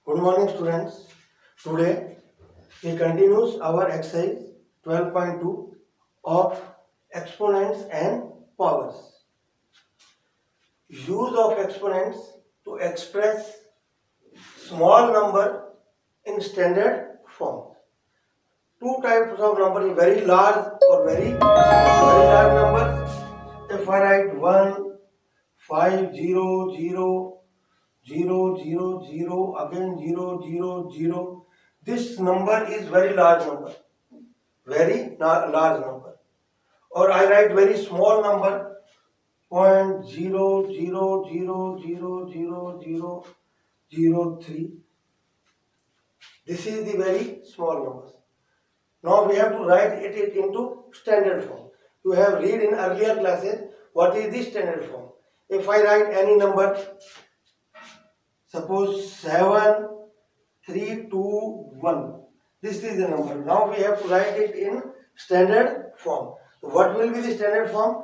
Good morning, students. Today we continue our exercise 12.2 of exponents and powers. Use of exponents to express small number in standard form. Two types of number, very large or very small. Very large numbers. If I write 1, 5, 0, 0, 0, 0, 0, again 0, 0, 0. This number is very large number. Very large number. Or I write very small number, 0.000000003. This is the very small numbers. Now we have to write it into standard form. You have read in earlier classes what is the standard form. If I write any number, suppose 7, 3, 2, 1. This is the number. Now we have to write it in standard form. So what will be the standard form?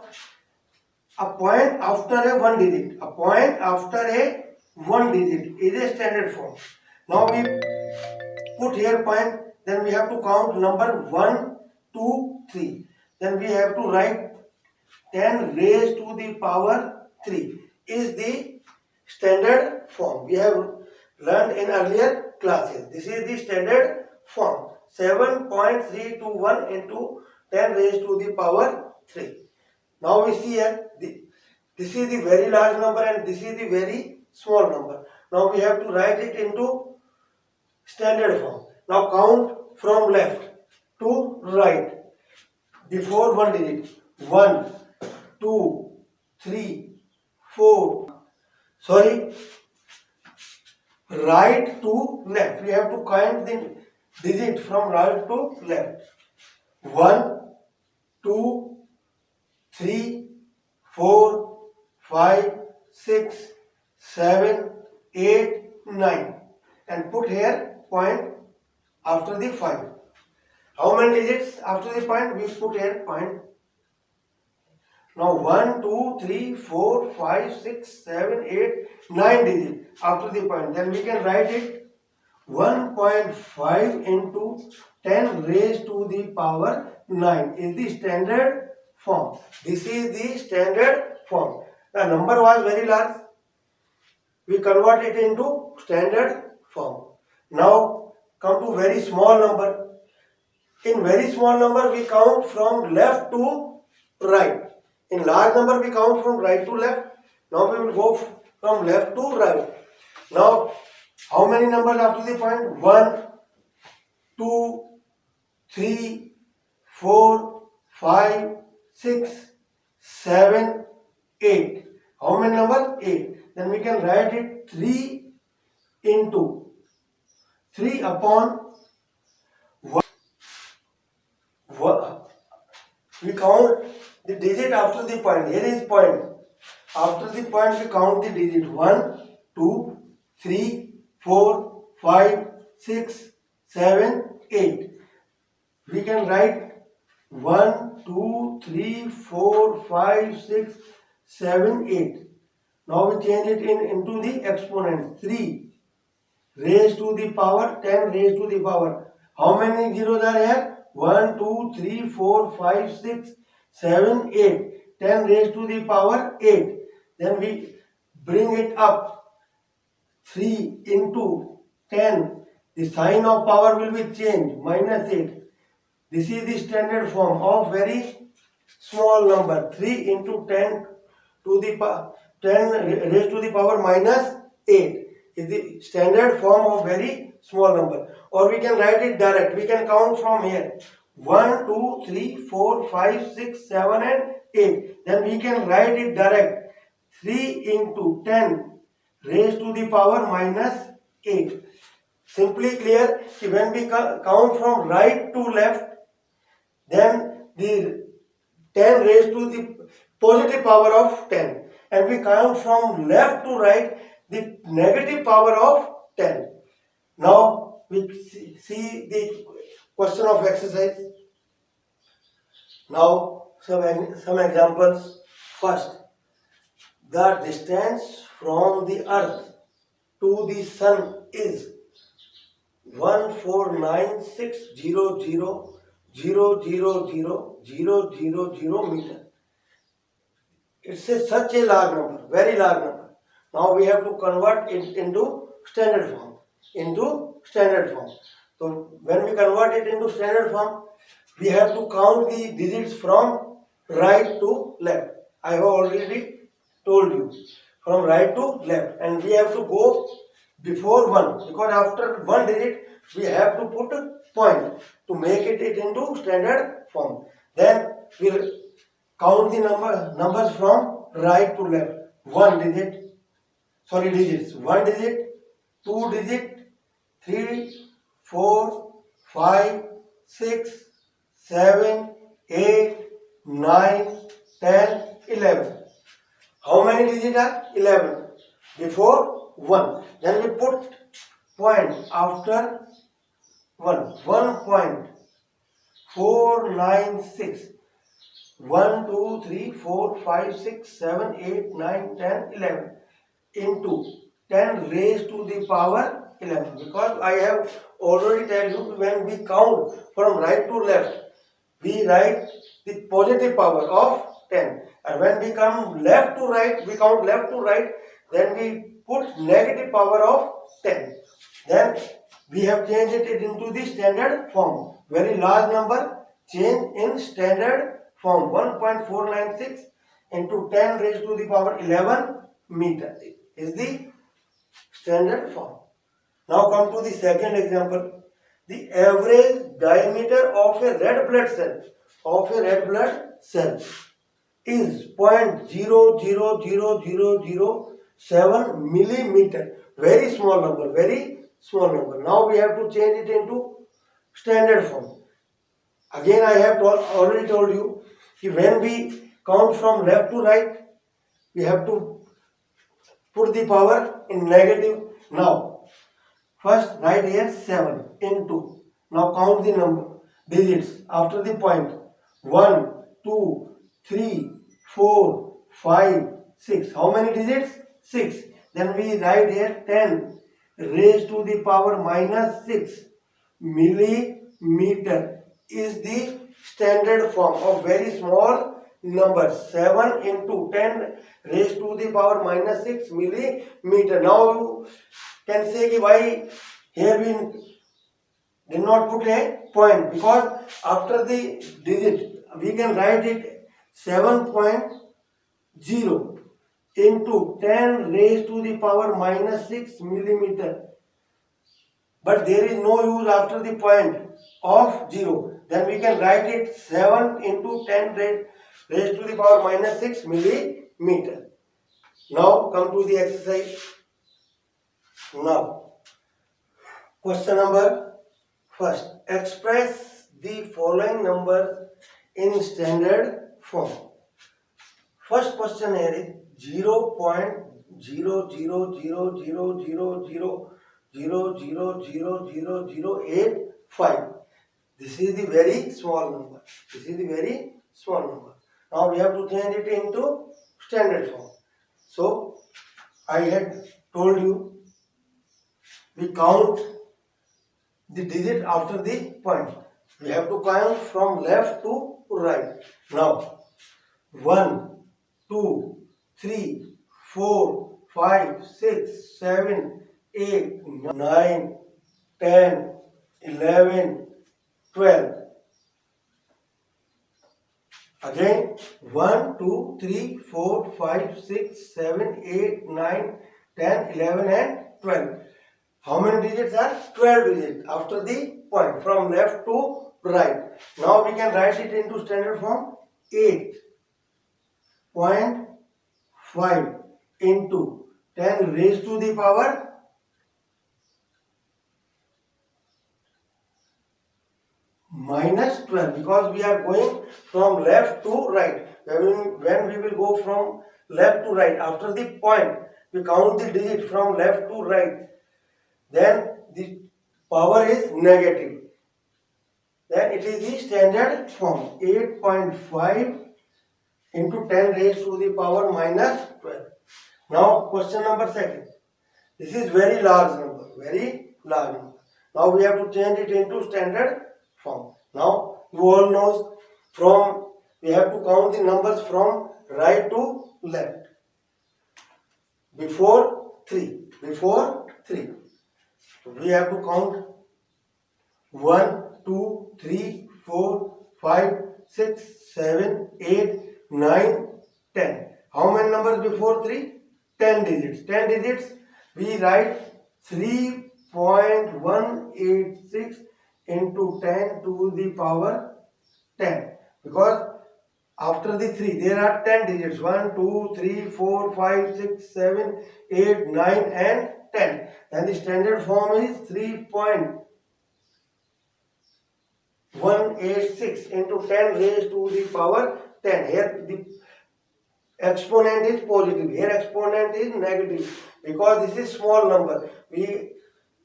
A point after a one digit. A point after a one digit is a standard form. Now we put here point, then we have to count number 1, 2, 3. Then we have to write 10 raised to the power 3 is the standard form. We have learned in earlier classes. This is the standard form. 7.321 into 10 raised to the power 3. Now we see here, this is the very large number and this is the very small number. Now we have to write it into standard form. Now count from left to right before one digit. 1, 2, 3, 4. Sorry, right to left. We have to count the digit from right to left. 1, 2, 3, 4, 5, 6, 7, 8, 9. And put here point after the 5. How many digits after the point? We put here point. Now 1, 2, 3, 4, 5, 6, 7, 8, 9 digits after the point. Then we can write it 1.5 into 10 raised to the power 9 is the standard form. This is the standard form. The number was very large. We convert it into standard form. Now come to very small number. In very small number we count from left to right. In large number we count from right to left. Now we will go from left to right. Now how many numbers after the point? 1, 2, 3, 4, 5, 6, 7, 8. How many numbers? 8. Then we can write it 3 into 3 upon 1. We count the digit after the point. Here is point. After the point we count the digit 1, 2, 3, 4, 5, 6, 7, 8. We can write 1, 2, 3, 4, 5, 6, 7, 8. Now we change it into the exponent. 3 raised to the power 10 raised to the power. How many zeros are here? 1, 2, 3, 4, 5, 6, 7, 8. 10 raised to the power 8. Then we bring it up. 3 into 10. The sign of power will be changed. Minus 8. This is the standard form of very small number. 3 into 10 to the 10 raised to the power minus 8 is the standard form of very small number. Or we can write it direct. We can count from here. 1, 2, 3, 4, 5, 6, 7 and 8. Then we can write it direct. 3 into 10 raised to the power minus 8. Simply clear, when we count from right to left, then the 10 raised to the positive power of 10. And we count from left to right, the negative power of 10. Now we see the question of exercise. Now some examples. First, the distance from the earth to the sun is 149,600,000 meter. It's such a large number, very large number. Now we have to convert it into standard form. So when we convert it into standard form, we have to count the digits from right to left. I have already told you, from right to left, and we have to go before 1, because after 1 digit we have to put a point to make it into standard form. Then we will count the numbers from right to left. Digits. 1 digit, 2 digit, 3, 4, 5, 6, 7, 8, 9, 10, 11. How many digits are? 11. Before 1. Then we put point after 1. 1.496. 1, 2, 3, 4, 5, 6, 7, 8, 9, 10, 11 into 10 raised to the power 11. Because I have already told you, when we count from right to left, we write the positive power of 10. And when we come left to right, we count left to right, then we put negative power of 10. Then we have changed it into the standard form. Very large number, change in standard form. 1.496 into 10 raised to the power 11 meter is the standard form. Now come to the second example. The average diameter of a red blood cell is 0.00007 millimeter. Very small number. Now we have to change it into standard form. Again, I have already told you, when we count from left to right, we have to put the power in negative. Now, first write here 7 into. Now count the digits after the point. 1, 2, 3, 4, 5, 6. How many digits? 6. Then we write here 10 raised to the power minus 6 millimeter is the standard form of very small number. 7 into 10 raised to the power minus 6 millimeter. Now you can say why here we did not put a point, because after the digit we can write it 7.0 into 10 raised to the power minus 6 millimeter. But there is no use after the point of 0. Then we can write it 7 into 10 raised to the power minus 6 millimeter. Now come to the exercise. Now, question number first. Express the following numbers in standard form. First question here is 0.0000000000085. This is the very small number. Now we have to change it into standard form. So I had told you, we count the digit after the point. We have to count from left to right. Now 1, 2, 3, 4, 5, 6, 7, 8, 9, 10, 11, 12. Again 1, 2, 3, 4, 5, 6, 7, 8, 9, 10, 11 and 12. How many digits are? 12 digits after the point from left to right. Now we can write it into standard form. 8.5 into 10 raised to the power minus 12, because we are going from left to right. When we will go from left to right, after the point we count the digit from left to right, then the power is negative. Then it is the standard form. 8.5 into 10 raised to the power minus 12. Now question number second. This is very large number. Now we have to change it into standard form. Now you all know from we have to count the numbers from right to left. Before 3. We have to count 1, 2, 3, 4, 5, 6, 7, 8, 9, 10. How many numbers before 3? 10 digits. 10 digits, we write 3.186 into 10 to the power 10. Because after the 3, there are 10 digits. 1, 2, 3, 4, 5, 6, 7, 8, 9 and 10. And the standard form is 3.186 into 10 raised to the power 10. Here the exponent is positive. Here exponent is negative. Because this is small number. We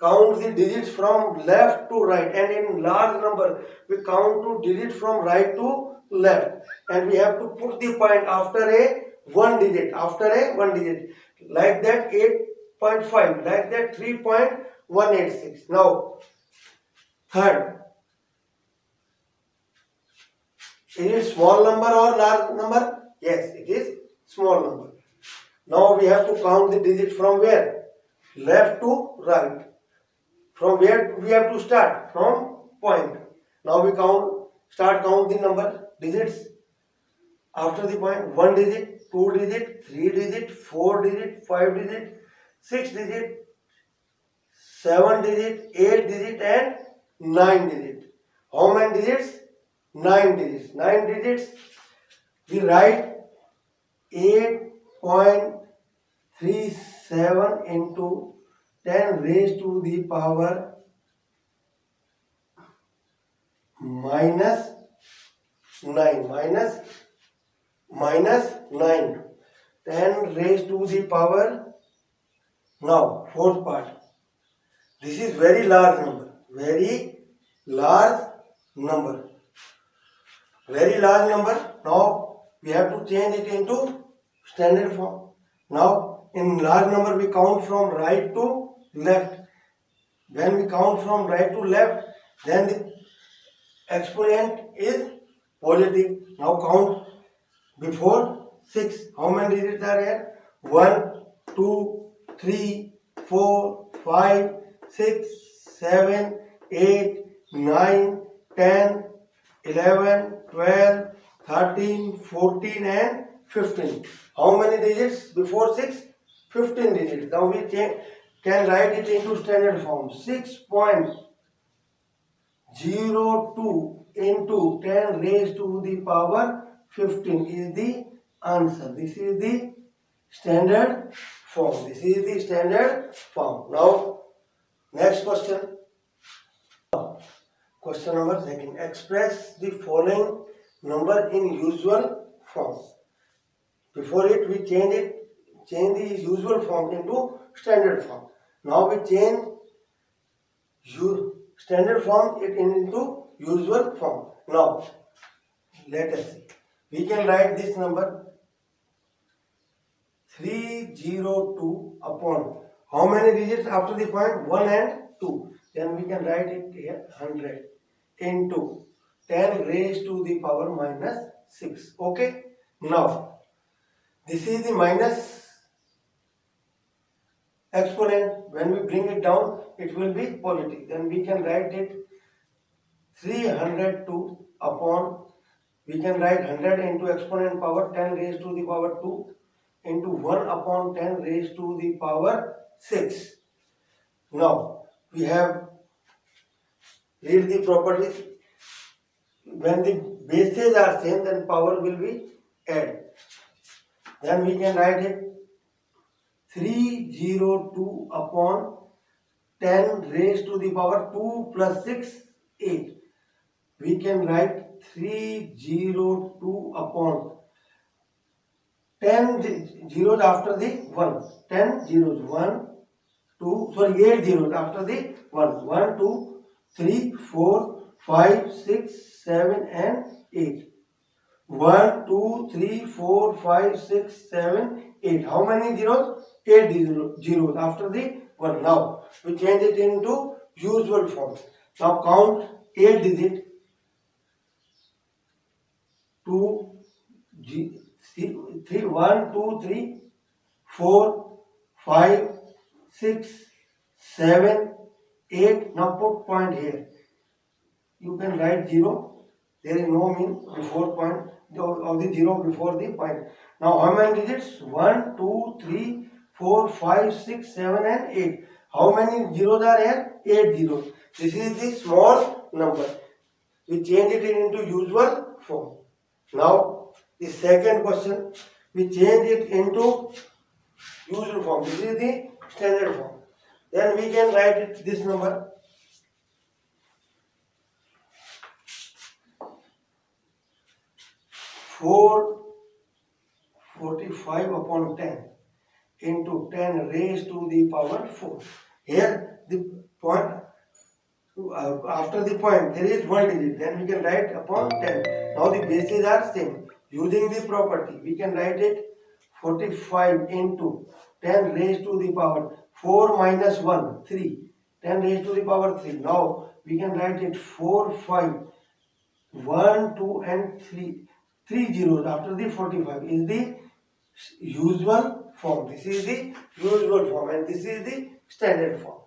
count the digits from left to right. And in large number, we count to digits from right to left, and we have to put the point after a one digit, like that 8.5, like that 3.186. Now third, is it small number or large number? Yes, it is small number. Now we have to count the digits from where? Left to right. From where we have to start? From point. Now we start count the number digits after the point. 1 digit, 2 digit, 3 digit, 4 digit, 5 digit, 6 digit, 7 digit, 8 digit and 9 digit. How many digits? 9 digits. 9 digits, we write 8.37 into 10 raised to the power minus 9. Minus 9. 10 raised to the power. Now, fourth part. This is very large number. Very large number. Now, we have to change it into standard form. Now, in large number, we count from right to left. When we count from right to left, then the exponent is positive. Now count before 6. How many digits are here? 1, 2, 3, 4, 5, 6, 7, 8, 9, 10, 11, 12, 13, 14 and 15. How many digits before 6? 15 digits. Now we can write it into standard form. 6.02 into 10 raised to the power 15 is the answer. This is the standard form. Now, next question. Question number 2. Express the following number in usual form. Before it, we change the usual form into standard form. Now we change standard form into usual form. Now, let us see. We can write this number 302 upon how many digits after the point? 1 and 2. Then we can write it here 100 into 10 raised to the power minus 6. Okay. Now, this is the minus exponent. When we bring it down, it will be positive. Then we can write it 302 upon, we can write 100 into exponent power 10 raised to the power 2 into 1 upon 10 raised to the power 6. Now, we have read the properties. When the bases are same, then power will be added. Then we can write it 302 upon 10 raised to the power 2 plus 6, 8. We can write 302 upon 10 zeros after the 1. 10 zeros. 8 zeros after the 1. 1, 2, 3, 4, 5, 6, 7 and 8. 1, 2, 3, 4, 5, 6, 7, 8. How many zeros? 8 zeros after the 1. Now we change it into usual form. Now count 8 digit. 2, 3, 1, 2, 3, 4, 5, 6, 7, 8. Now put point here. You can write 0. There is no mean before point of the 0 before the point. Now how many digits? 1, 2, 3, 4, 5, 6, 7 and 8. How many zeros are here? 8 zeros. This is the small number. We change it into usual form. Now the second question, we change it into usual form. This is the standard form. Then we can write it this number. 445 upon 10 into 10 raised to the power 4. Here the point, after the point there is one digit, then we can write upon 10. Now the bases are same. Using the property we can write it 45 into 10 raised to the power 4 minus 1, 3. 10 raised to the power 3. Now we can write it 4, 5, 1, 2 and 3. 3 zeros after the 45 is the usual form. This is the usual form and this is the standard form.